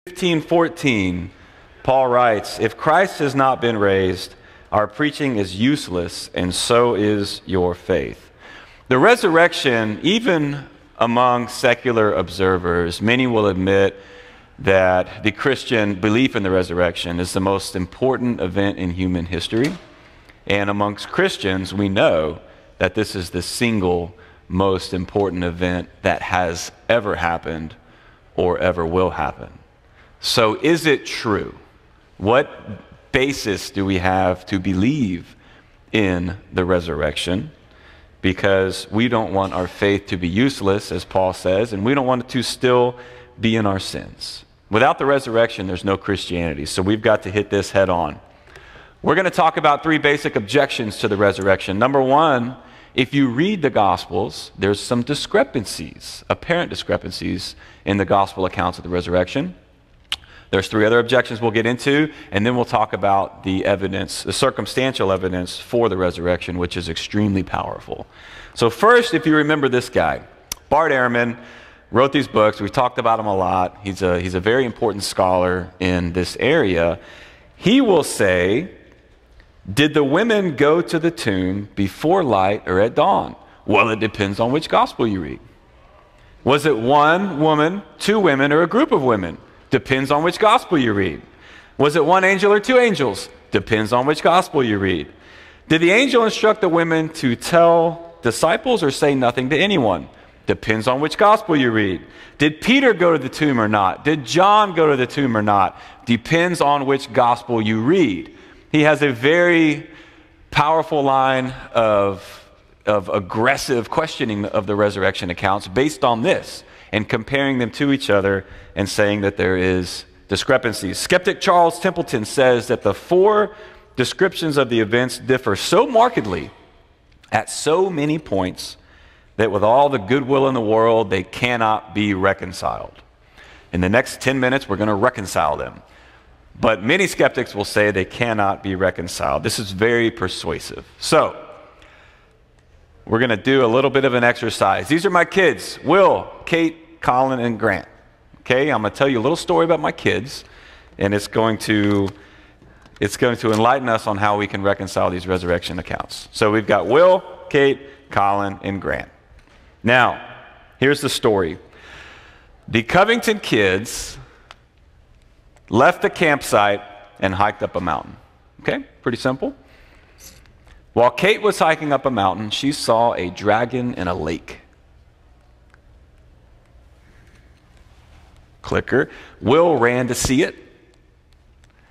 15:14, Paul writes, "If Christ has not been raised, our preaching is useless, and so is your faith." The resurrection, even among secular observers, many will admit that the Christian belief in the resurrection is the most important event in human history. And amongst Christians, we know that this is the single most important event that has ever happened or ever will happen. So is it true? What basis do we have to believe in the resurrection? Because we don't want our faith to be useless, as Paul says, and we don't want it to still be in our sins. Without the resurrection, there's no Christianity, so we've got to hit this head on. We're going to talk about three basic objections to the resurrection. Number one, if you read the Gospels, there's some discrepancies, apparent discrepancies in the Gospel accounts of the resurrection. There's three other objections we'll get into, and then we'll talk about the evidence, the circumstantial evidence for the resurrection, which is extremely powerful. So first, if you remember this guy, Bart Ehrman wrote these books. We've talked about him a lot. He's a very important scholar in this area. He will say, did the women go to the tomb before light or at dawn? Well, it depends on which gospel you read. Was it one woman, two women, or a group of women? Depends on which gospel you read. Was it one angel or two angels? Depends on which gospel you read. Did the angel instruct the women to tell disciples or say nothing to anyone? Depends on which gospel you read. Did Peter go to the tomb or not? Did John go to the tomb or not? Depends on which gospel you read. He has a very powerful line of aggressive questioning of the resurrection accounts based on this, and comparing them to each other and saying that there is discrepancies. Skeptic Charles Templeton says that the four descriptions of the events differ so markedly at so many points that with all the goodwill in the world, they cannot be reconciled. In the next 10 minutes, we're going to reconcile them. But many skeptics will say they cannot be reconciled. This is very persuasive. So, we're going to do a little bit of an exercise. These are my kids, Will, Kate, Colin, and Grant. Okay, I'm going to tell you a little story about my kids, and it's going to enlighten us on how we can reconcile these resurrection accounts. So we've got Will, Kate, Colin, and Grant. Now, here's the story. The Covington kids left the campsite and hiked up a mountain. Okay, pretty simple. While Kate was hiking up a mountain, she saw a dragon in a lake. Clicker. Will ran to see it,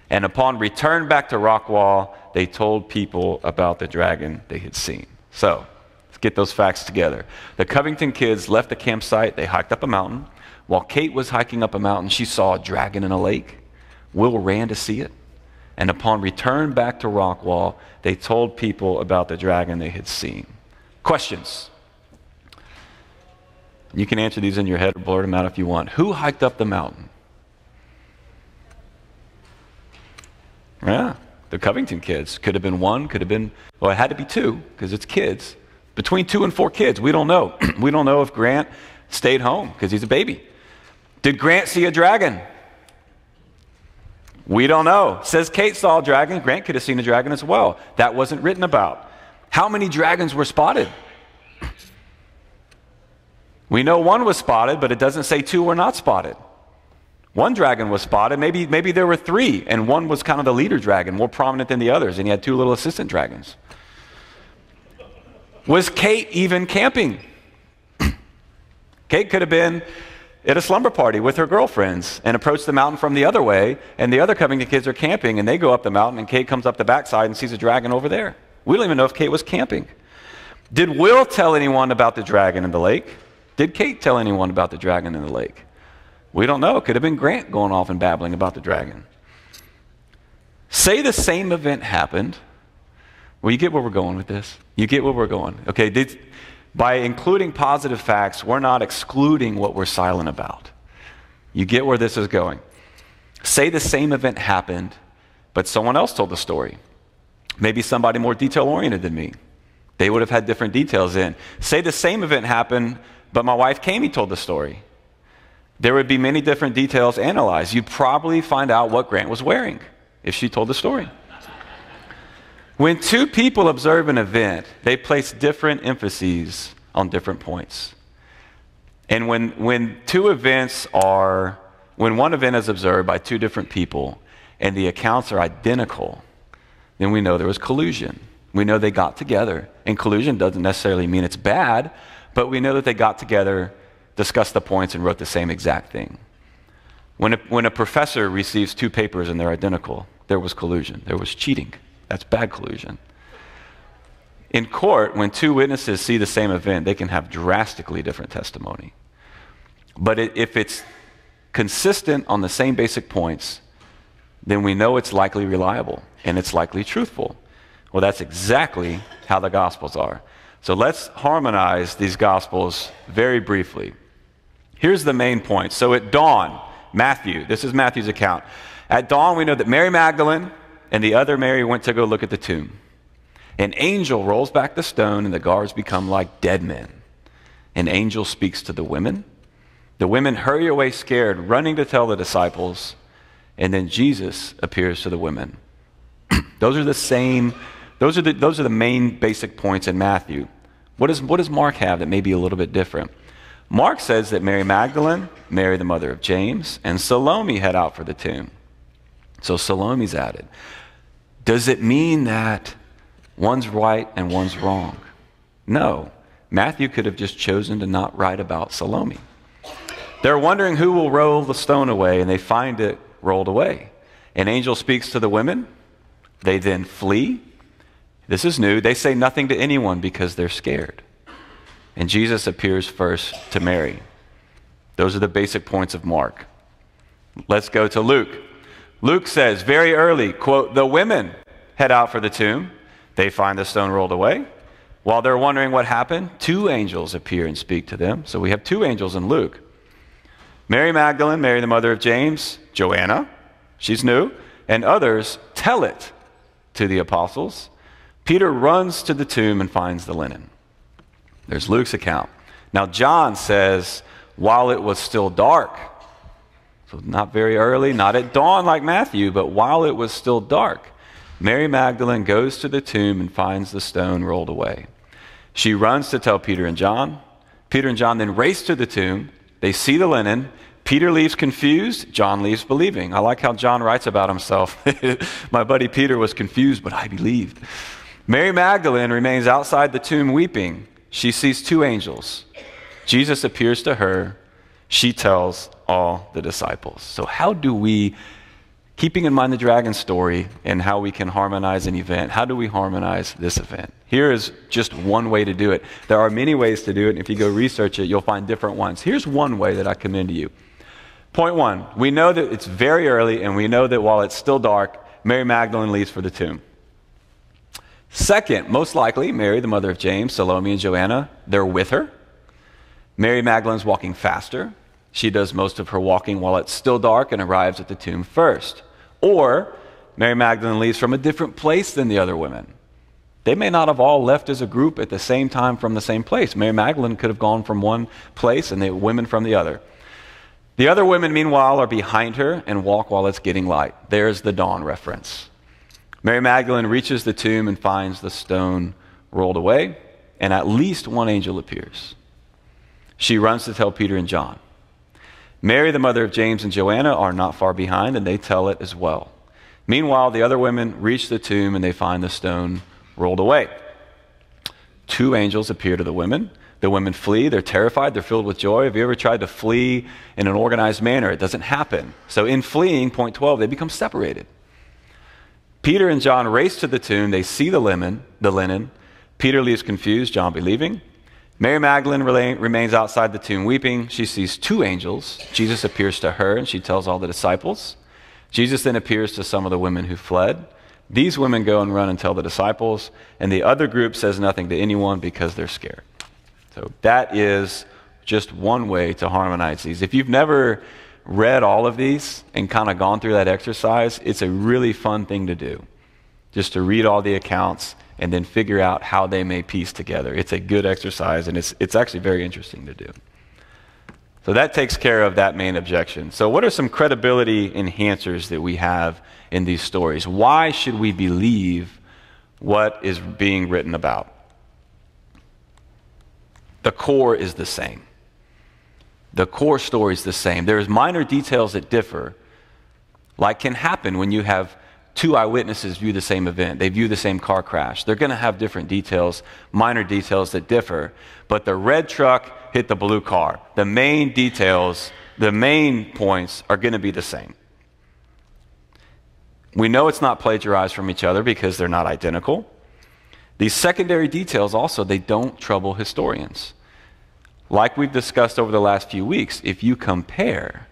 and upon return back to Rockwall, they told people about the dragon they had seen. So, let's get those facts together. The Covington kids left the campsite, they hiked up a mountain. While Kate was hiking up a mountain, she saw a dragon in a lake. Will ran to see it, and upon return back to Rockwall, they told people about the dragon they had seen. Questions? You can answer these in your head or blurt them out if you want. Who hiked up the mountain? Yeah, the Covington kids. Could have been one, could have been, well, it had to be two, because it's kids. Between 2 and 4 kids, we don't know. We don't know if Grant stayed home, because he's a baby. Did Grant see a dragon? We don't know. It says Kate saw a dragon. Grant could have seen a dragon as well. That wasn't written about. How many dragons were spotted? We know one was spotted, but it doesn't say 2 were not spotted. One dragon was spotted. Maybe there were 3, and one was kind of the leader dragon, more prominent than the others, and he had 2 little assistant dragons. Was Kate even camping? Kate could have been at a slumber party with her girlfriends and approached the mountain from the other way, and the other Covington kids are camping, and they go up the mountain, and Kate comes up the backside and sees a dragon over there. We don't even know if Kate was camping. Did Will tell anyone about the dragon in the lake? Did Kate tell anyone about the dragon in the lake? We don't know. It could have been Grant going off and babbling about the dragon. Say the same event happened. Well, you get where we're going with this? You get where we're going. Okay, by including positive facts, we're not excluding what we're silent about. You get where this is going. Say the same event happened, but someone else told the story. Maybe somebody more detail-oriented than me. They would have had different details in. Say the same event happened, but my wife Kami told the story. There would be many different details analyzed. You'd probably find out what Grant was wearing if she told the story. When two people observe an event, they place different emphases on different points. And when one event is observed by two different people and the accounts are identical, then we know there was collusion. We know they got together. And collusion doesn't necessarily mean it's bad, but we know that they got together, discussed the points, and wrote the same exact thing. When a professor receives two papers and they're identical, there was collusion. There was cheating. That's bad collusion. In court, when two witnesses see the same event, they can have drastically different testimony. But if it's consistent on the same basic points, then we know it's likely reliable and it's likely truthful. Well, that's exactly how the Gospels are. So let's harmonize these Gospels very briefly. Here's the main point. So at dawn, Matthew, this is Matthew's account. At dawn, we know that Mary Magdalene and the other Mary went to go look at the tomb. An angel rolls back the stone and the guards become like dead men. An angel speaks to the women. The women hurry away scared, running to tell the disciples, and then Jesus appears to the women. Those are the main basic points in Matthew. What does Mark have that may be a little bit different? Mark says that Mary Magdalene, Mary the mother of James, and Salome head out for the tomb. So Salome's added. Does it mean that one's right and one's wrong? No. Matthew could have just chosen to not write about Salome. They're wondering who will roll the stone away, and they find it rolled away. An angel speaks to the women. They then flee. This is new. They say nothing to anyone because they're scared. And Jesus appears first to Mary. Those are the basic points of Mark. Let's go to Luke. Luke says very early, quote, the women head out for the tomb. They find the stone rolled away. While they're wondering what happened, two angels appear and speak to them. So we have two angels in Luke. Mary Magdalene, Mary the mother of James, Joanna, she's new, and others tell it to the apostles. Peter runs to the tomb and finds the linen. There's Luke's account. Now John says, while it was still dark, so not very early, not at dawn like Matthew, but while it was still dark, Mary Magdalene goes to the tomb and finds the stone rolled away. She runs to tell Peter and John. Peter and John then race to the tomb. They see the linen. Peter leaves confused. John leaves believing. I like how John writes about himself. My buddy Peter was confused, but I believed. Mary Magdalene remains outside the tomb weeping. She sees two angels. Jesus appears to her. She tells all the disciples. So how do we, keeping in mind the dragon story and how we can harmonize an event, how do we harmonize this event? Here is just one way to do it. There are many ways to do it, and if you go research it, you'll find different ones. Here's one way that I commend to you. Point one, we know that it's very early, and we know that while it's still dark, Mary Magdalene leaves for the tomb. Second, most likely, Mary, the mother of James, Salome, and Joanna, they're with her. Mary Magdalene's walking faster. She does most of her walking while it's still dark and arrives at the tomb first. Or Mary Magdalene leaves from a different place than the other women. They may not have all left as a group at the same time from the same place. Mary Magdalene could have gone from one place and the women from the other. The other women, meanwhile, are behind her and walk while it's getting light. There's the dawn reference. Mary Magdalene reaches the tomb and finds the stone rolled away, and at least one angel appears. She runs to tell Peter and John. Mary, the mother of James and Joanna, are not far behind, and they tell it as well. Meanwhile, the other women reach the tomb, and they find the stone rolled away. Two angels appear to the women. The women flee. They're terrified. They're filled with joy. Have you ever tried to flee in an organized manner? It doesn't happen. So in fleeing, point 12, they become separated. Peter and John race to the tomb. They see the linen. Peter leaves confused, John believing. Mary Magdalene remains outside the tomb weeping. She sees two angels. Jesus appears to her, and she tells all the disciples. Jesus then appears to some of the women who fled. These women go and run and tell the disciples, and the other group says nothing to anyone because they're scared. So that is just one way to harmonize these. If you've never read all of these and kind of gone through that exercise, it's a really fun thing to do, just to read all the accounts and then figure out how they may piece together. It's a good exercise, and it's actually very interesting to do. So that takes care of that main objection. So what are some credibility enhancers that we have in these stories? Why should we believe what is being written about? The core is the same. The core story is the same. There's minor details that differ, like can happen when you have two eyewitnesses view the same event. They view the same car crash. They're going to have different details, minor details that differ. But the red truck hit the blue car. The main details, the main points are going to be the same. We know it's not plagiarized from each other because they're not identical. These secondary details also, they don't trouble historians. Like we've discussed over the last few weeks, if you compare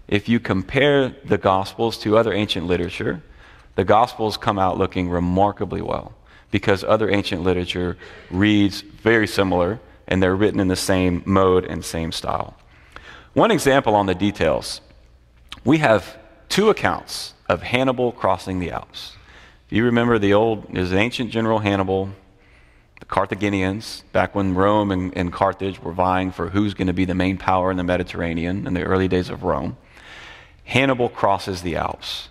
the Gospels to other ancient literature, the Gospels come out looking remarkably well because other ancient literature reads very similar and they're written in the same mode and same style. One example on the details, we have two accounts of Hannibal crossing the Alps. If you remember there's an ancient general Hannibal, the Carthaginians, back when Rome and Carthage were vying for who's going to be the main power in the Mediterranean in the early days of Rome. Hannibal crosses the Alps.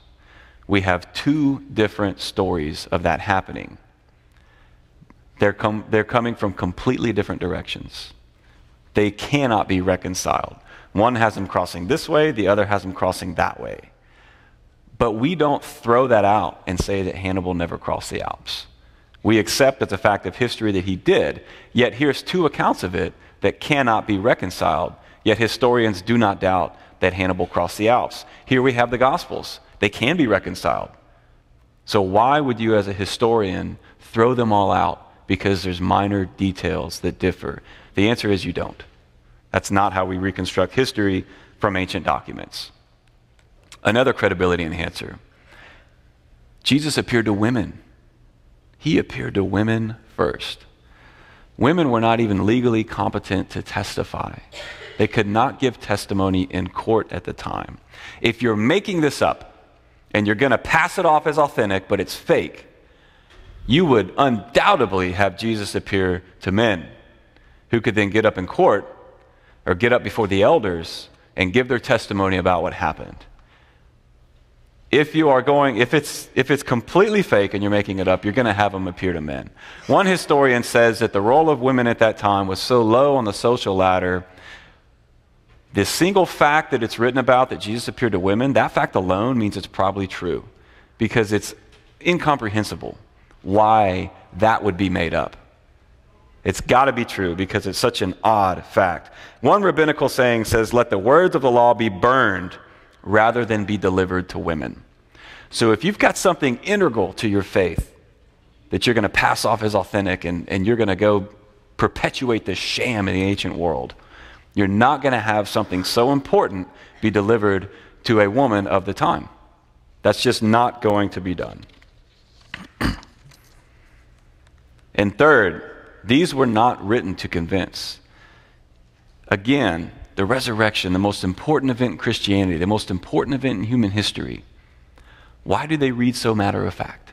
We have two different stories of that happening. They're coming from completely different directions. They cannot be reconciled. One has them crossing this way, the other has them crossing that way. But we don't throw that out and say that Hannibal never crossed the Alps. We accept as a fact of history that he did, yet here's two accounts of it that cannot be reconciled, yet historians do not doubt that Hannibal crossed the Alps. Here we have the Gospels. They can be reconciled. So why would you as a historian throw them all out because there's minor details that differ? The answer is you don't. That's not how we reconstruct history from ancient documents. Another credibility enhancer. Jesus appeared to women. He appeared to women first. Women were not even legally competent to testify. They could not give testimony in court at the time. If you're making this up and you're going to pass it off as authentic, but it's fake, you would undoubtedly have Jesus appear to men who could then get up in court or get up before the elders and give their testimony about what happened. If it's completely fake and you're making it up, you're going to have them appear to men. One historian says that the role of women at that time was so low on the social ladder, the single fact that it's written about that Jesus appeared to women, that fact alone means it's probably true because it's incomprehensible why that would be made up. It's got to be true because it's such an odd fact. One rabbinical saying says, "Let the words of the law be burned rather than be delivered to women." So if you've got something integral to your faith that you're going to pass off as authentic and you're going to go perpetuate this sham in the ancient world, you're not going to have something so important be delivered to a woman of the time. That's just not going to be done. And third, these were not written to convince. Again, the resurrection, the most important event in Christianity, the most important event in human history. Why do they read so matter of fact?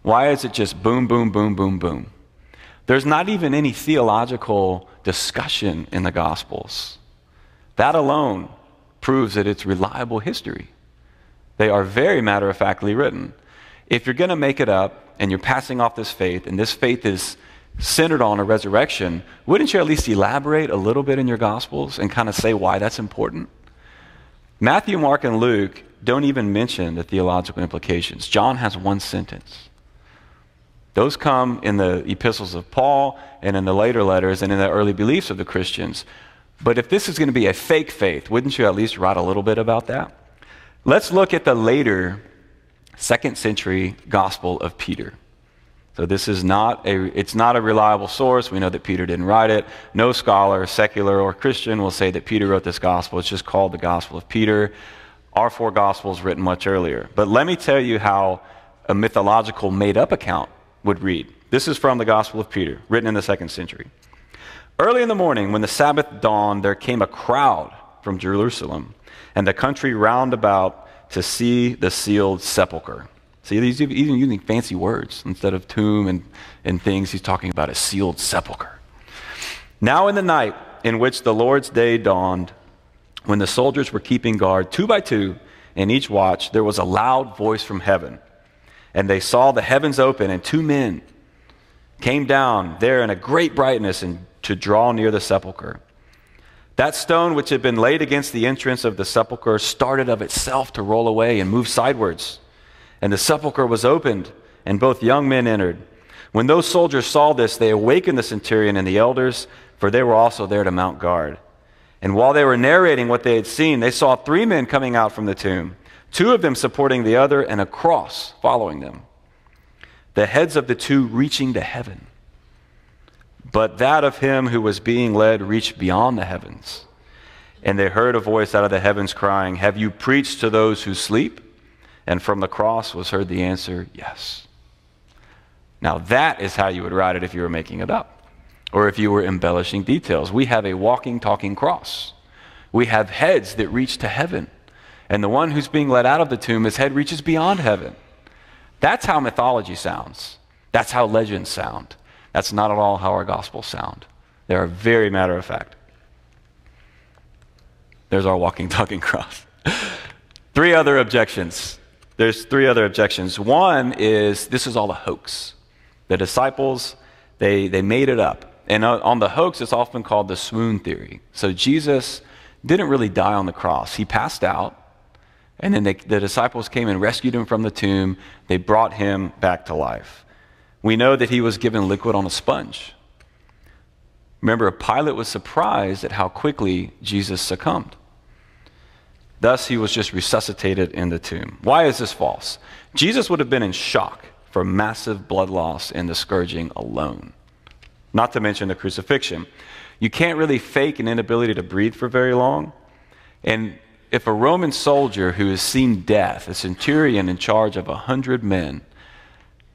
Why is it just boom, boom, boom, boom, boom? There's not even any theological discussion in the Gospels. That alone proves that it's reliable history. They are very matter-of-factly written. If you're going to make it up and you're passing off this faith, and this faith is centered on a resurrection, wouldn't you at least elaborate a little bit in your Gospels and kind of say why that's important? Matthew, Mark, and Luke don't even mention the theological implications. John has one sentence. Those come in the epistles of Paul and in the later letters and in the early beliefs of the Christians. But if this is going to be a fake faith, wouldn't you at least write a little bit about that? Let's look at the later 2nd century Gospel of Peter. So this is it's not a reliable source. We know that Peter didn't write it. No scholar, secular or Christian, will say that Peter wrote this gospel. It's just called the Gospel of Peter. Our 4 Gospels written much earlier. But let me tell you how a mythological made-up account would read. This is from the Gospel of Peter, written in the 2nd century. "Early in the morning, when the Sabbath dawned, there came a crowd from Jerusalem and the country round about to see the sealed sepulchre." See, he's even using fancy words. Instead of tomb and things, he's talking about a sealed sepulchre. "Now in the night, in which the Lord's day dawned, when the soldiers were keeping guard 2 by 2 in each watch, there was a loud voice from heaven. And they saw the heavens open, and 2 men came down there in a great brightness and to draw near the sepulchre. That stone which had been laid against the entrance of the sepulchre started of itself to roll away and move sidewards. And the sepulchre was opened, and both young men entered. When those soldiers saw this, they awakened the centurion and the elders, for they were also there to mount guard. And while they were narrating what they had seen, they saw 3 men coming out from the tomb, 2 of them supporting the other, and a cross following them. The heads of the 2 reaching to heaven. But that of him who was being led reached beyond the heavens. And they heard a voice out of the heavens crying, "Have you preached to those who sleep?" And from the cross was heard the answer, "Yes." Now that is how you would write it if you were making it up, or if you were embellishing details. We have a walking, talking cross. We have heads that reach to heaven. And the one who's being led out of the tomb, his head reaches beyond heaven. That's how mythology sounds. That's how legends sound. That's not at all how our gospels sound. They are very matter of fact. There's our walking, talking cross. 3 other objections. There's 3 other objections. One is, this is all a hoax. The disciples, they made it up. And on the hoax, it's often called the swoon theory. So Jesus didn't really die on the cross. He passed out, and then the disciples came and rescued him from the tomb. They brought him back to life. We know that he was given liquid on a sponge. Remember, Pilate was surprised at how quickly Jesus succumbed. Thus, he was just resuscitated in the tomb. Why is this false? Jesus would have been in shock for massive blood loss and the scourging alone, not to mention the crucifixion. You can't really fake an inability to breathe for very long. And if a Roman soldier who has seen death, a centurion in charge of 100 men,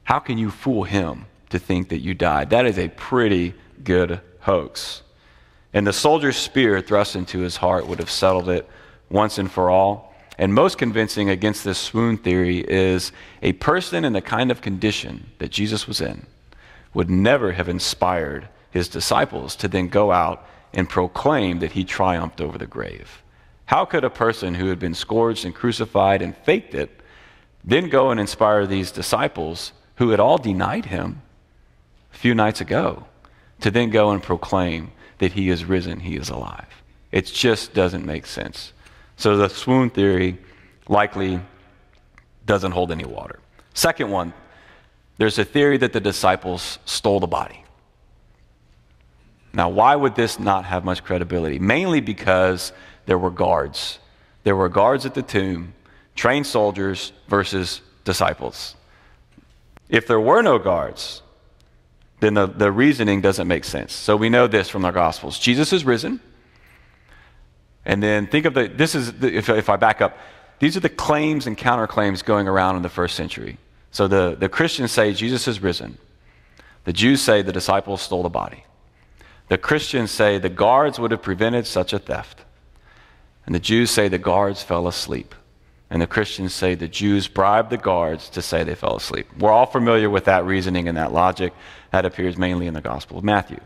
how can you fool him to think that you died? That is a pretty good hoax. And the soldier's spear thrust into his heart would have settled it once and for all. And most convincing against this swoon theory is a person in the kind of condition that Jesus was in would never have inspired his disciples to then go out and proclaim that he triumphed over the grave. How could a person who had been scourged and crucified and faked it then go and inspire these disciples who had all denied him a few nights ago to then go and proclaim that he is risen, he is alive? It just doesn't make sense. So the swoon theory likely doesn't hold any water. Second one, there's a theory that the disciples stole the body. Now, why would this not have much credibility? Mainly because there were guards. There were guards at the tomb, trained soldiers versus disciples. If there were no guards, then the reasoning doesn't make sense. So we know this from our Gospels. Jesus is risen. And then think of if I back up, these are the claims and counterclaims going around in the first century. So the Christians say Jesus is risen. The Jews say the disciples stole the body. The Christians say the guards would have prevented such a theft. And the Jews say the guards fell asleep. And the Christians say the Jews bribed the guards to say they fell asleep. We're all familiar with that reasoning and that logic. That appears mainly in the Gospel of Matthew.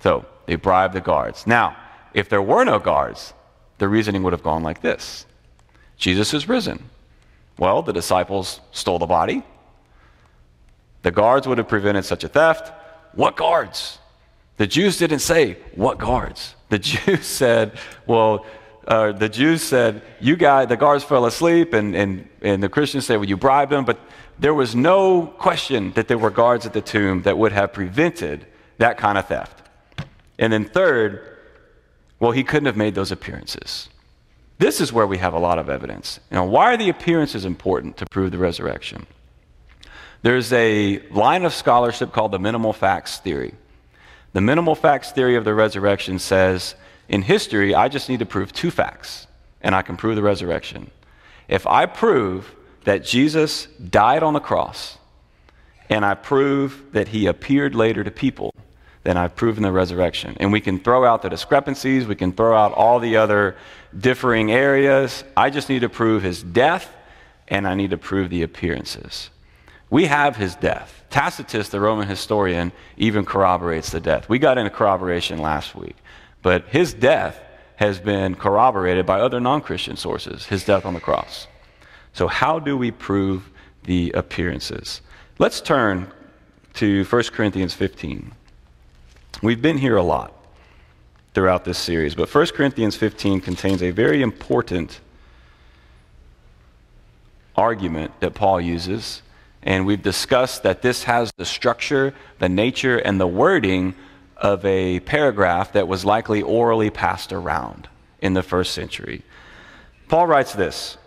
So they bribed the guards. Now, if there were no guards, the reasoning would have gone like this. Jesus is risen. Well, the disciples stole the body. The guards would have prevented such a theft. What guards? The Jews didn't say, what guards? The Jews said, you guys, the guards fell asleep, and the Christians say, well, you bribed them, but there was no question that there were guards at the tomb that would have prevented that kind of theft. And then third, well, he couldn't have made those appearances. This is where we have a lot of evidence. Why are the appearances important to prove the resurrection? There's a line of scholarship called the minimal facts theory. The minimal facts theory of the resurrection says, in history, I just need to prove 2 facts, and I can prove the resurrection. If I prove that Jesus died on the cross, and I prove that he appeared later to people, then I've proven the resurrection. And we can throw out the discrepancies, we can throw out all the other differing areas. I just need to prove his death, and I need to prove the appearances. We have his death. Tacitus, the Roman historian, even corroborates the death. We got into corroboration last week. But his death has been corroborated by other non-Christian sources, his death on the cross. So how do we prove the appearances? Let's turn to 1 Corinthians 15. We've been here a lot throughout this series, but 1 Corinthians 15 contains a very important argument that Paul uses, and we've discussed that this has the structure, the nature, and the wording of a paragraph that was likely orally passed around in the first century. Paul writes this.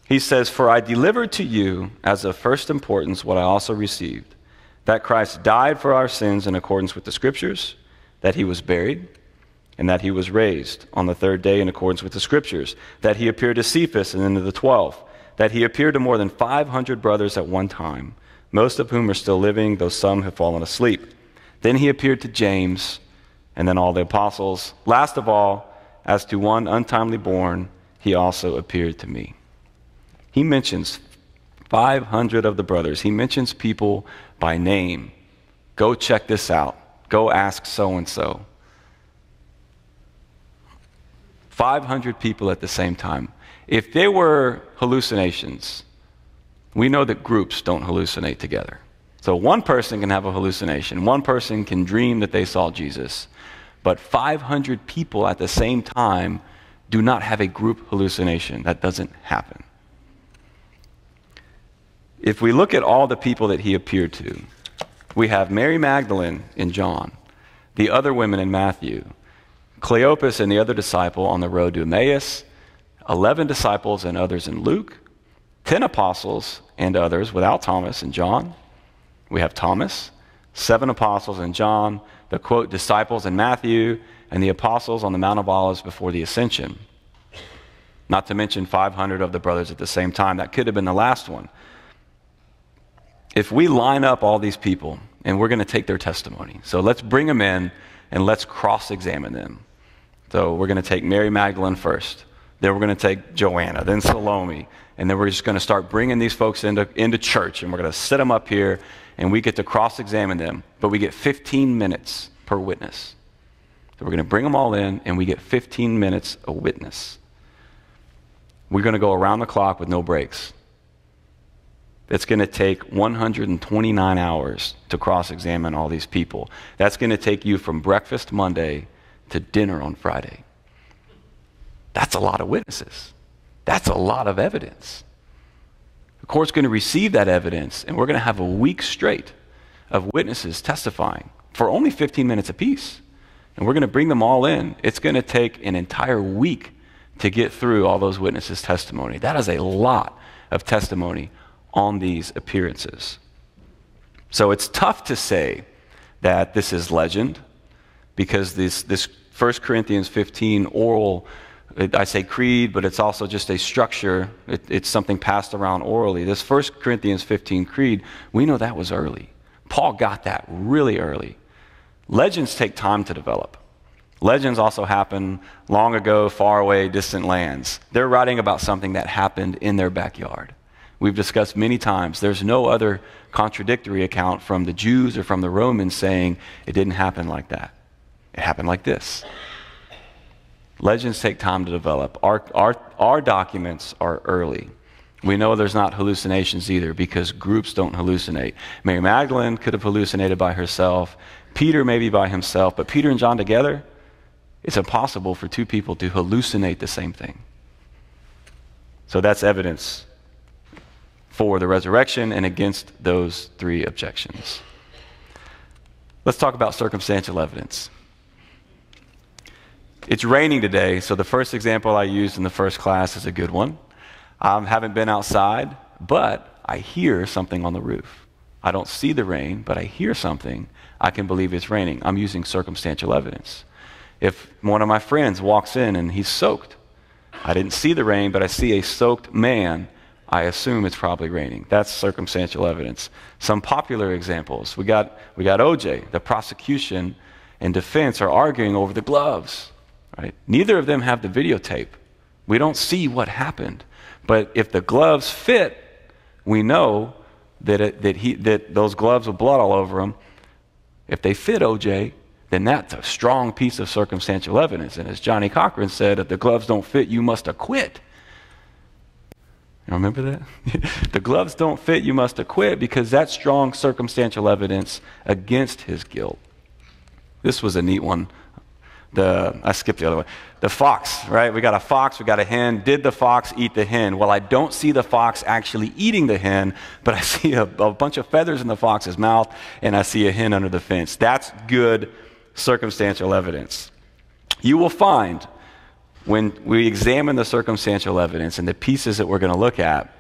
He says, "For I delivered to you as of first importance what I also received, that Christ died for our sins in accordance with the Scriptures, that he was buried, and that he was raised on the third day in accordance with the Scriptures, that he appeared to Cephas and then to the 12, that he appeared to more than 500 brothers at one time, most of whom are still living, though some have fallen asleep. Then he appeared to James, and then all the apostles. Last of all, as to one untimely born, he also appeared to me." He mentions 500 of the brothers. He mentions people by name. Go check this out. Go ask so-and-so. 500 people at the same time. If they were hallucinations, we know that groups don't hallucinate together. So one person can have a hallucination. One person can dream that they saw Jesus. But 500 people at the same time do not have a group hallucination. That doesn't happen. If we look at all the people that he appeared to, we have Mary Magdalene in John, the other women in Matthew, Cleopas and the other disciple on the road to Emmaus, 11 disciples and others in Luke, 10 apostles and others without Thomas in John. We have Thomas, 7 apostles in John, the quote disciples in Matthew, and the apostles on the Mount of Olives before the ascension. Not to mention 500 of the brothers at the same time. That could have been the last one. If we line up all these people, and we're going to take their testimony. So let's bring them in and let's cross-examine them. So we're going to take Mary Magdalene first. Then we're going to take Joanna, then Salome. And then we're just going to start bringing these folks into church, and we're going to set them up here, and we get to cross-examine them. But we get 15 minutes per witness. So we're going to bring them all in, and we get 15 minutes a witness. We're going to go around the clock with no breaks. It's going to take 129 hours to cross-examine all these people. That's going to take you from breakfast Monday to dinner on Friday. That's a lot of witnesses. That's a lot of evidence. The court's going to receive that evidence, and we're going to have a week straight of witnesses testifying for only 15 minutes apiece. And we're going to bring them all in. It's going to take an entire week to get through all those witnesses' testimony. That is a lot of testimony on these appearances. So it's tough to say that this is legend, because this 1 Corinthians 15 oral, I say creed, but it's also just a structure. It's something passed around orally. This 1 Corinthians 15 creed, we know that was early. Paul got that really early. Legends take time to develop. Legends also happen long ago, far away, distant lands. They're writing about something that happened in their backyard. We've discussed many times, there's no other contradictory account from the Jews or from the Romans saying it didn't happen like that. It happened like this. Legends take time to develop. Our documents are early. We know there's not hallucinations either, because groups don't hallucinate. Mary Magdalene could have hallucinated by herself. Peter maybe by himself. But Peter and John together, it's impossible for two people to hallucinate the same thing. So that's evidence for the resurrection and against those three objections. Let's talk about circumstantial evidence. It's raining today, so the first example I used in the first class is a good one. I haven't been outside, but I hear something on the roof. I don't see the rain, but I hear something. I can believe it's raining. I'm using circumstantial evidence. If one of my friends walks in and he's soaked, I didn't see the rain, but I see a soaked man, I assume it's probably raining. That's circumstantial evidence. Some popular examples. We got OJ. The prosecution and defense are arguing over the gloves. Right? Neither of them have the videotape. We don't see what happened. But if the gloves fit, we know that those gloves with blood all over them, if they fit OJ, then that's a strong piece of circumstantial evidence. And as Johnny Cochran said, if the gloves don't fit, you must acquit. You remember that? The gloves don't fit, you must acquit, because that's strong circumstantial evidence against his guilt. This was a neat one. I skipped the other one. The fox, right? We got a fox, we got a hen. Did the fox eat the hen? Well, I don't see the fox actually eating the hen, but I see a bunch of feathers in the fox's mouth, and I see a hen under the fence. That's good circumstantial evidence. You will find, when we examine the circumstantial evidence and the pieces that we're going to look at,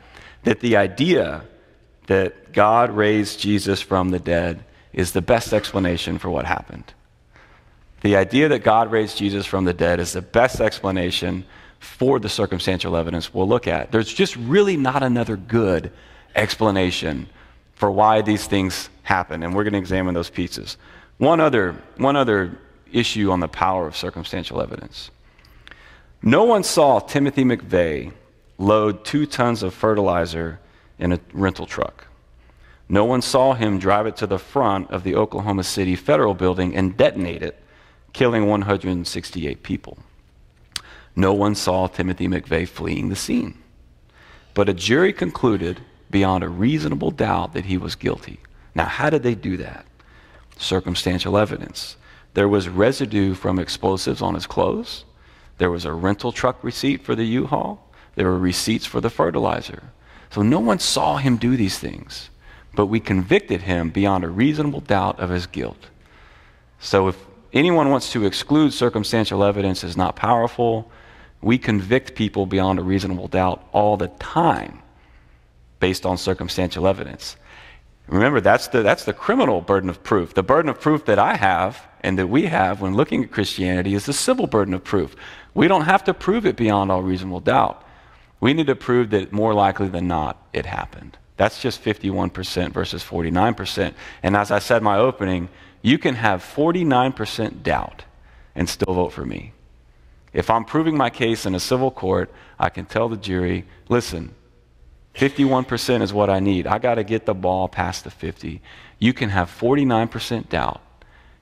that the idea that God raised Jesus from the dead is the best explanation for what happened. The idea that God raised Jesus from the dead is the best explanation for the circumstantial evidence we'll look at. There's just really not another good explanation for why these things happen, and we're going to examine those pieces. One other issue on the power of circumstantial evidence. No one saw Timothy McVeigh load 2 tons of fertilizer in a rental truck. No one saw him drive it to the front of the Oklahoma City Federal Building and detonate it, killing 168 people. No one saw Timothy McVeigh fleeing the scene. But a jury concluded beyond a reasonable doubt that he was guilty. Now, how did they do that? Circumstantial evidence. There was residue from explosives on his clothes. There was a rental truck receipt for the U-Haul. There were receipts for the fertilizer. So no one saw him do these things, but we convicted him beyond a reasonable doubt of his guilt. So if anyone wants to exclude circumstantial evidence as not powerful, we convict people beyond a reasonable doubt all the time based on circumstantial evidence. Remember, that's the criminal burden of proof. The burden of proof that I have and that we have when looking at Christianity is the civil burden of proof. We don't have to prove it beyond all reasonable doubt. We need to prove that more likely than not it happened. That's just 51% versus 49%. And as I said in my opening, you can have 49% doubt and still vote for me. If I'm proving my case in a civil court, I can tell the jury, listen, 51% is what I need. I got to get the ball past the 50. You can have 49% doubt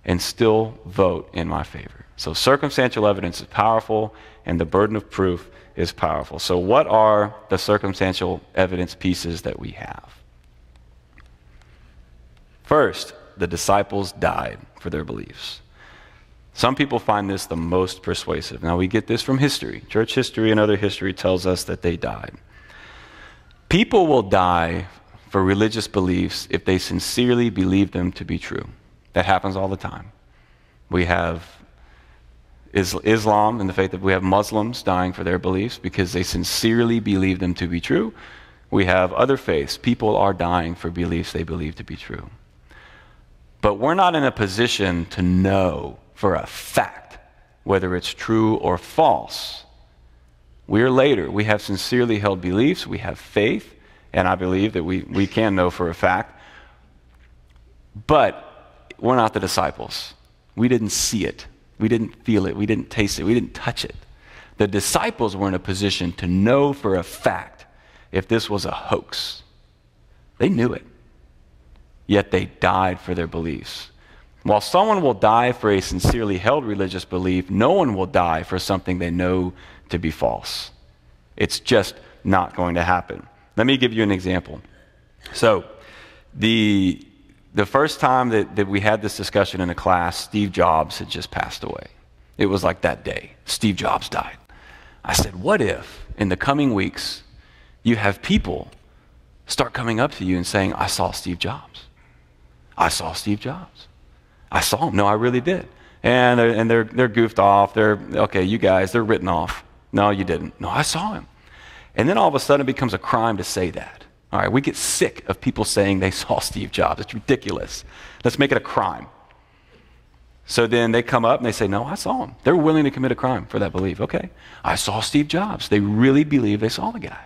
and still vote in my favor. So circumstantial evidence is powerful, and the burden of proof is powerful. So what are the circumstantial evidence pieces that we have? First, the disciples died for their beliefs. Some people find this the most persuasive. Now, we get this from history. Church history and other history tells us that they died. People will die for religious beliefs if they sincerely believe them to be true. That happens all the time. We have Islam and the faith that we have Muslims dying for their beliefs because they sincerely believe them to be true. We have other faiths. People are dying for beliefs they believe to be true. But we're not in a position to know for a fact whether it's true or false. We're later. We have sincerely held beliefs. We have faith. And I believe that we can know for a fact. But we're not the disciples. We didn't see it. We didn't feel it. We didn't taste it. We didn't touch it. The disciples were in a position to know for a fact if this was a hoax. They knew it. Yet they died for their beliefs. While someone will die for a sincerely held religious belief, no one will die for something they know to be false. It's just not going to happen. Let me give you an example. So the first time that we had this discussion in a class, Steve Jobs had just passed away. It was like that day. Steve Jobs died. I said, what if in the coming weeks you have people start coming up to you and saying, I saw Steve Jobs. I saw Steve Jobs. I saw him. No, I really did. And they're goofed off. Okay, you guys, they're written off. No, you didn't. No, I saw him. And then all of a sudden it becomes a crime to say that. All right, we get sick of people saying they saw Steve Jobs. It's ridiculous. Let's make it a crime. So then they come up and they say, no, I saw him. They're willing to commit a crime for that belief. Okay, I saw Steve Jobs. They really believe they saw the guy.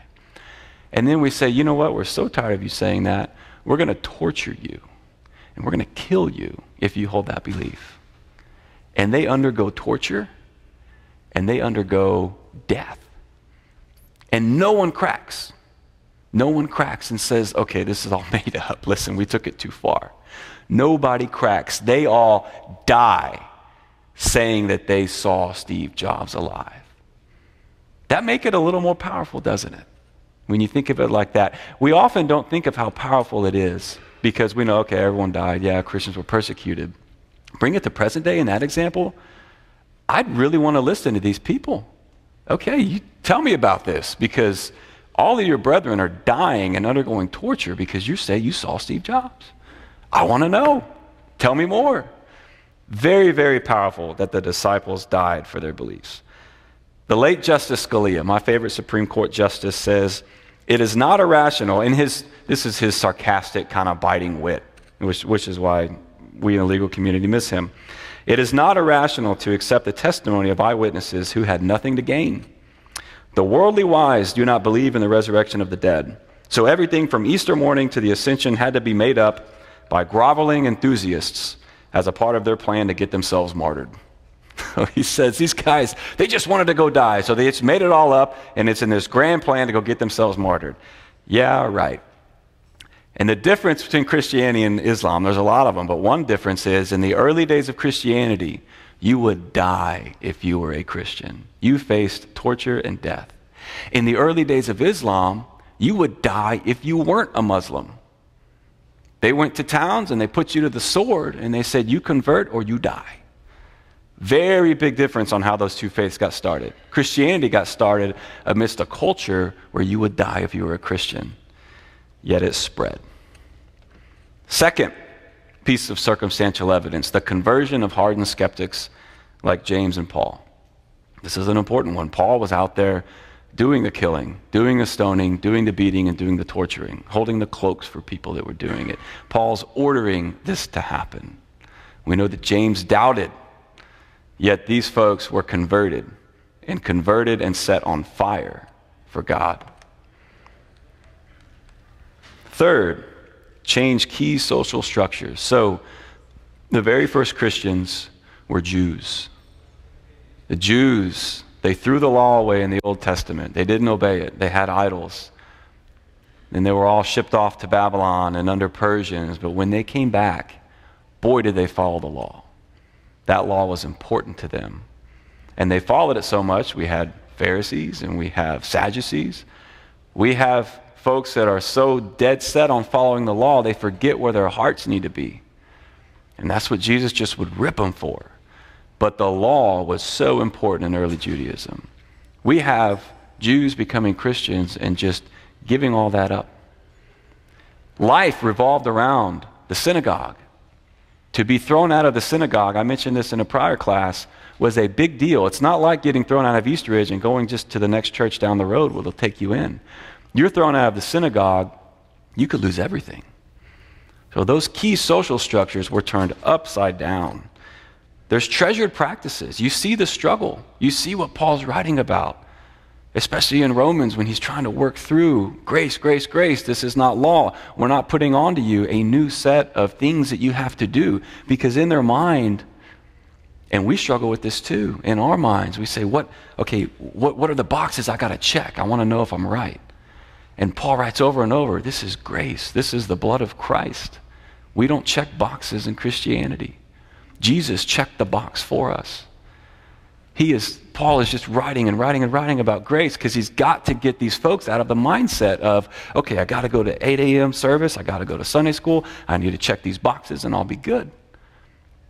And then we say, you know what? We're so tired of you saying that. We're going to torture you. And we're going to kill you if you hold that belief. And they undergo torture. And they undergo death. And no one cracks. No one cracks and says, okay, this is all made up. Listen, we took it too far. Nobody cracks. They all die saying that they saw Steve Jobs alive. That makes it a little more powerful, doesn't it? When you think of it like that. We often don't think of how powerful it is because we know, okay, everyone died. Yeah, Christians were persecuted. Bring it to present day in that example. I'd really want to listen to these people. Okay, you tell me about this because all of your brethren are dying and undergoing torture because you say you saw Steve Jobs. I want to know. Tell me more. Very, very powerful that the disciples died for their beliefs. The late Justice Scalia, my favorite Supreme Court justice, says, it is not irrational, and this is his sarcastic kind of biting wit, which is why we in the legal community miss him. It is not irrational to accept the testimony of eyewitnesses who had nothing to gain. The worldly wise do not believe in the resurrection of the dead. So everything from Easter morning to the ascension had to be made up by groveling enthusiasts as a part of their plan to get themselves martyred. He says these guys, they just wanted to go die, so they just made it all up, and it's in this grand plan to go get themselves martyred. Yeah, right. And the difference between Christianity and Islam, there's a lot of them, but one difference is in the early days of Christianity, you would die if you were a Christian. You faced torture and death. In the early days of Islam, you would die if you weren't a Muslim. They went to towns and they put you to the sword and they said, you convert or you die. Very big difference on how those two faiths got started. Christianity got started amidst a culture where you would die if you were a Christian, yet it spread. Second piece of circumstantial evidence, the conversion of hardened skeptics like James and Paul. This is an important one. Paul was out there doing the killing, doing the stoning, doing the beating, and doing the torturing, holding the cloaks for people that were doing it. Paul's ordering this to happen. We know that James doubted, yet these folks were converted and set on fire for God. Third, change key social structures. So the very first Christians were Jews. The Jews, they threw the law away in the Old Testament. They didn't obey it. They had idols. And they were all shipped off to Babylon and under Persians. But when they came back, boy, did they follow the law. That law was important to them. And they followed it so much, we had Pharisees and we have Sadducees. We have folks that are so dead set on following the law, they forget where their hearts need to be. And that's what Jesus just would rip them for. But the law was so important in early Judaism. We have Jews becoming Christians and just giving all that up. Life revolved around the synagogue. To be thrown out of the synagogue, I mentioned this in a prior class, was a big deal. It's not like getting thrown out of Eastridge and going just to the next church down the road where they'll take you in. You're thrown out of the synagogue, you could lose everything. So those key social structures were turned upside down. There's treasured practices. You see the struggle. You see what Paul's writing about, especially in Romans when he's trying to work through grace, grace, grace. This is not law. We're not putting onto you a new set of things that you have to do, because in their mind, and we struggle with this too, in our minds, we say, what are the boxes I got to check? I want to know if I'm right. And Paul writes over and over, this is grace. This is the blood of Christ. We don't check boxes in Christianity. Jesus checked the box for us. Paul is just writing and writing and writing about grace because he's got to get these folks out of the mindset of, okay, I got to go to 8 a.m. service. I got to go to Sunday school. I need to check these boxes and I'll be good.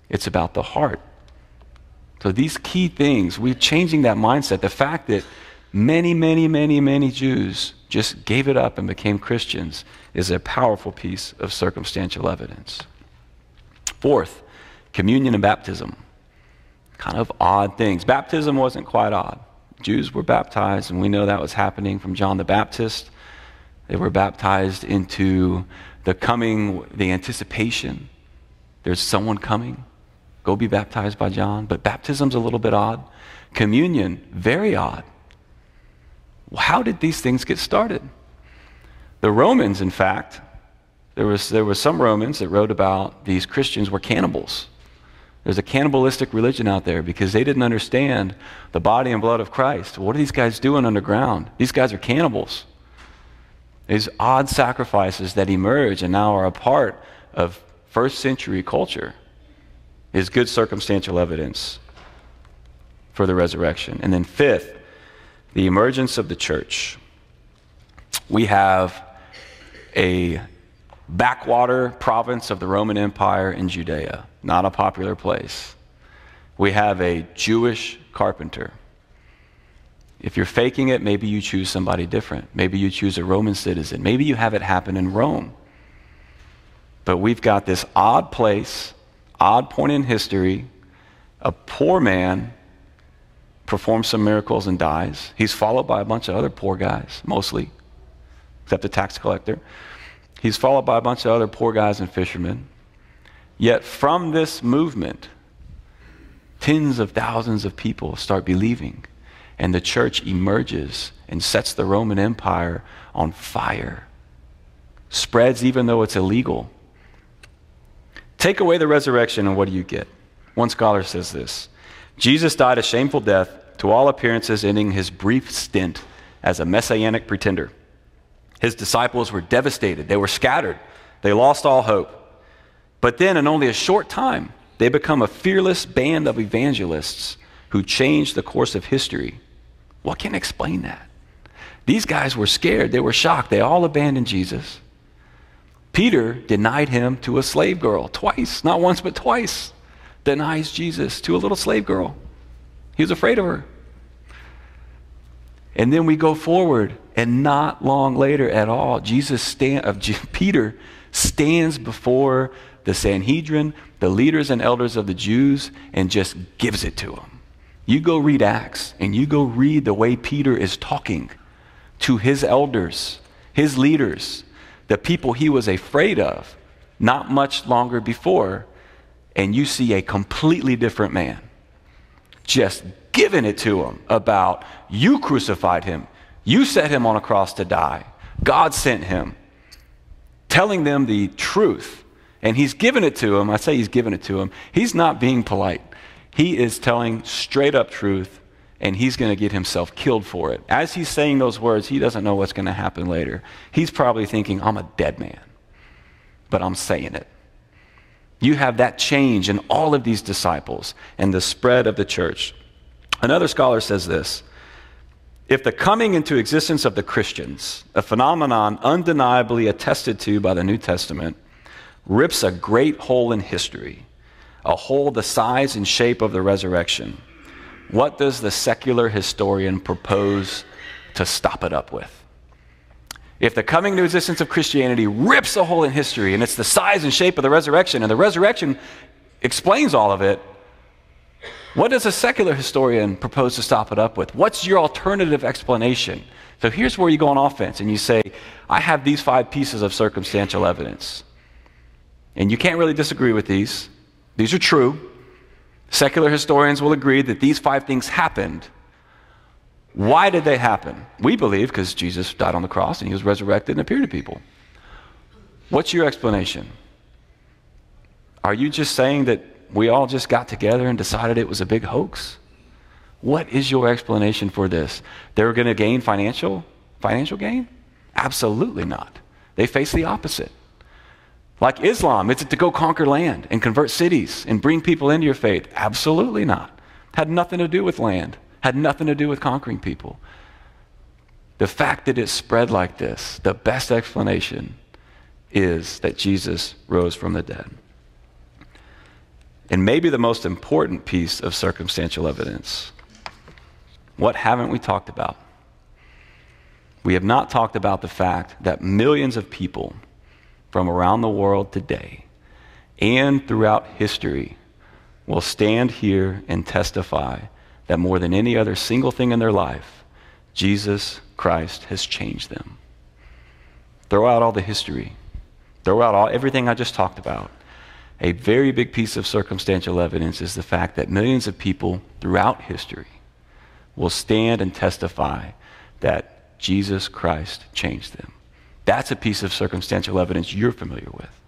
It's about the heart. So these key things, we're changing that mindset. The fact that many Jews just gave it up and became Christians is a powerful piece of circumstantial evidence. Fourth, communion and baptism. Kind of odd things. Baptism wasn't quite odd. Jews were baptized, and we know that was happening from John the Baptist. They were baptized into the coming, the anticipation. There's someone coming. Go be baptized by John. But baptism's a little bit odd. Communion, very odd. How did these things get started? The Romans, in fact, there was some Romans that wrote about these Christians were cannibals. There's a cannibalistic religion out there because they didn't understand the body and blood of Christ. What are these guys doing underground? These guys are cannibals. These odd sacrifices that emerge and now are a part of first century culture is good circumstantial evidence for the resurrection. And then fifth, the emergence of the church. We have a backwater province of the Roman Empire in Judea, not a popular place. We have a Jewish carpenter. If you're faking it, maybe you choose somebody different. Maybe you choose a Roman citizen. Maybe you have it happen in Rome. But we've got this odd place, odd point in history. A poor man performs some miracles and dies. He's followed by a bunch of other poor guys, mostly, except the tax collector. He's followed by a bunch of other poor guys and fishermen. Yet from this movement, tens of thousands of people start believing, and the church emerges and sets the Roman Empire on fire. Spreads even though it's illegal. Take away the resurrection, and what do you get? One scholar says this: Jesus died a shameful death, to all appearances ending his brief stint as a messianic pretender. His disciples were devastated. They were scattered. They lost all hope. But then, in only a short time, they become a fearless band of evangelists who changed the course of history. What can explain that? These guys were scared. They were shocked. They all abandoned Jesus. Peter denied him to a slave girl twice, not once, but twice. Denies Jesus to a little slave girl. He was afraid of her. And then we go forward, and not long later at all, Peter stands before the Sanhedrin, the leaders and elders of the Jews, and just gives it to them. You go read Acts, and you go read the way Peter is talking to his elders, his leaders, the people he was afraid of not much longer before, and you see a completely different man just giving it to him about, you crucified him, you set him on a cross to die, God sent him, telling them the truth. And he's given it to him. I say he's given it to him. He's not being polite. He is telling straight up truth, and he's going to get himself killed for it. As he's saying those words, he doesn't know what's going to happen later. He's probably thinking, I'm a dead man, but I'm saying it. You have that change in all of these disciples and the spread of the church. Another scholar says this: if the coming into existence of the Christians, a phenomenon undeniably attested to by the New Testament, rips a great hole in history, a hole the size and shape of the resurrection, what does the secular historian propose to stop it up with? If the coming into existence of Christianity rips a hole in history, and it's the size and shape of the resurrection, and the resurrection explains all of it, what does a secular historian propose to stop it up with? What's your alternative explanation? So here's where you go on offense, and you say, I have these 5 pieces of circumstantial evidence. And you can't really disagree with these. These are true. Secular historians will agree that these 5 things happened. Why did they happen? We believe because Jesus died on the cross and he was resurrected and appeared to people. What's your explanation? Are you just saying that we all just got together and decided it was a big hoax? What is your explanation for this? They were going to gain financial gain? Absolutely not. They face the opposite. Like Islam, is it to go conquer land and convert cities and bring people into your faith? Absolutely not. Had nothing to do with land. Had nothing to do with conquering people. The fact that it spread like this, the best explanation is that Jesus rose from the dead. And maybe the most important piece of circumstantial evidence, what haven't we talked about? We have not talked about the fact that millions of people from around the world today and throughout history will stand here and testify that more than any other single thing in their life, Jesus Christ has changed them. Throw out all the history. Throw out everything I just talked about. A very big piece of circumstantial evidence is the fact that millions of people throughout history will stand and testify that Jesus Christ changed them. That's a piece of circumstantial evidence you're familiar with.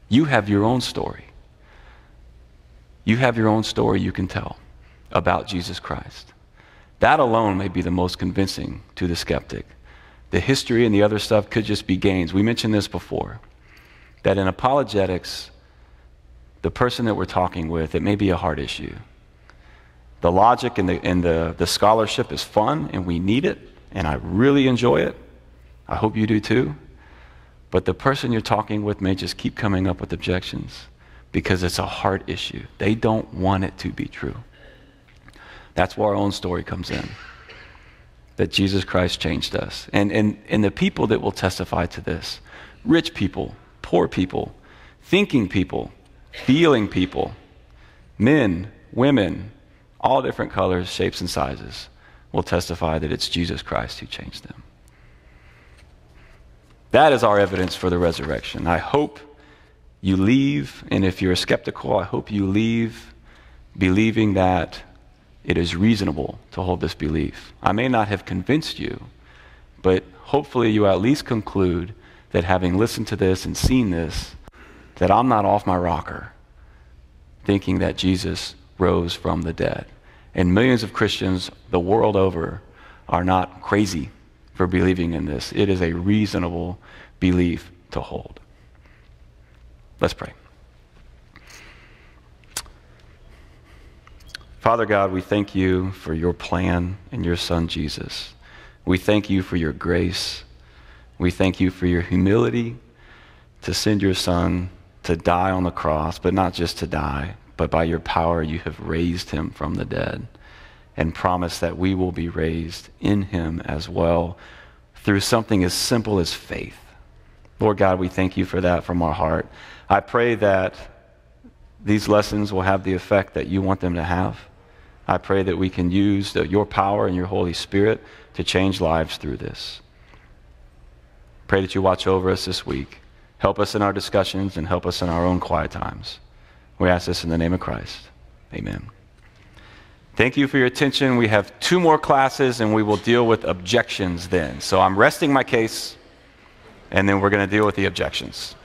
You have your own story. You have your own story you can tell about Jesus Christ. That alone may be the most convincing to the skeptic. The history and the other stuff could just be gains. We mentioned this before, that in apologetics, the person that we're talking with, it may be a heart issue. The logic and the scholarship is fun, and we need it, and I really enjoy it. I hope you do too. But the person you're talking with may just keep coming up with objections because it's a heart issue. They don't want it to be true. That's where our own story comes in, that Jesus Christ changed us. And the people that will testify to this, rich people, poor people, thinking people, feeling people, men, women, all different colors, shapes, and sizes, will testify that it's Jesus Christ who changed them. That is our evidence for the resurrection. I hope you leave, and if you're skeptical, I hope you leave believing that it is reasonable to hold this belief. I may not have convinced you, but hopefully you at least conclude that having listened to this and seen this, that I'm not off my rocker thinking that Jesus rose from the dead. And millions of Christians the world over are not crazy for believing in this. It is a reasonable belief to hold. Let's pray. Father God, we thank you for your plan and your Son, Jesus. We thank you for your grace. We thank you for your humility to send your Son to die on the cross, but not just to die, but by your power you have raised him from the dead and promise that we will be raised in him as well through something as simple as faith. Lord God, we thank you for that from our heart. I pray that these lessons will have the effect that you want them to have. I pray that we can use your power and your Holy Spirit to change lives through this. Pray that you watch over us this week. Help us in our discussions and help us in our own quiet times. We ask this in the name of Christ. Amen. Thank you for your attention. We have 2 more classes, and we will deal with objections then. So I'm resting my case, and then we're going to deal with the objections.